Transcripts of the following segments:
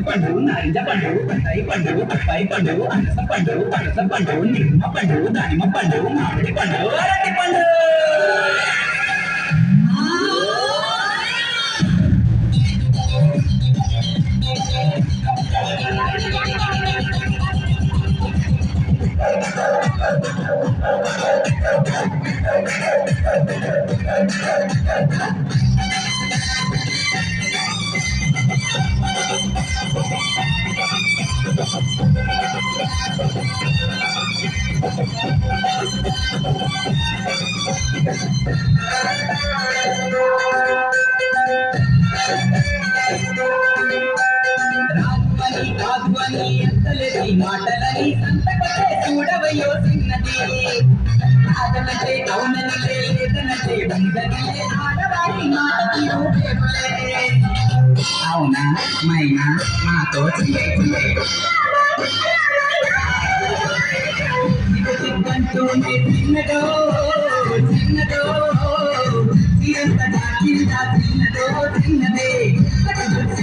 పండు నారింజ పండు బత్తాయి పండు బొప్పాయి పండు అనస పండు పనస పండు నిమ్మ పండు దానిమ్మ పండు మామిడి పండు అరటి పండు రాజువని ఎంతలేని మాటలని సంతకతే చూడవయ్యో చిన్నది ఆటనటే అవుననిలే లేదనటే ఉందనిలే ఆడవారి మాట తీరులే అవునా మైనా మాతో చిన్నదో చిన్నదో చిన్నదో చిన్నదే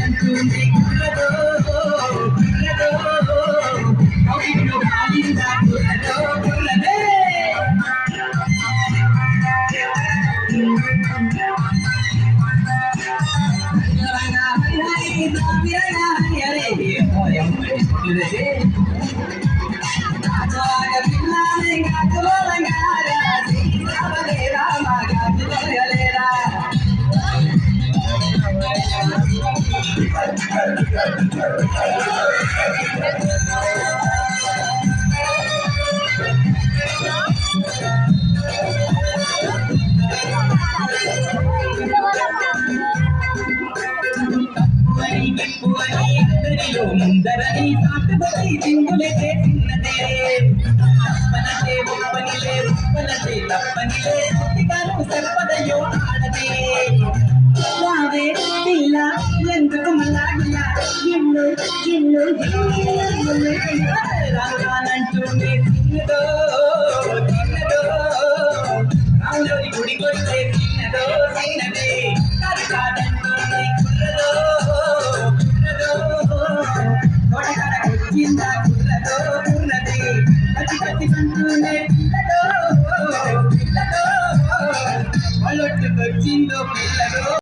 అంటుంది కుర్రదో కుర్రదో అవును కాలిందా కుర్రదో కుర్రదే ముందరని సాటుబడి సింగులకే చిన్నదే తప్పనటే ఒప్పనిలే ఉప్పనటే తప్పనిలే గాను సర్పదయో ఆడదే రావే పిల్ల ఎందుకు మలాగిలా ఇల్లు ఇల్లు రానంటుండే చిన్నదో చిన్నదో రాములోని గుడి కొడితే చిన్నదో చిన్నదే కాదంటుండే కుర్రదో కుర్రదో కొడకడ వచ్చిందా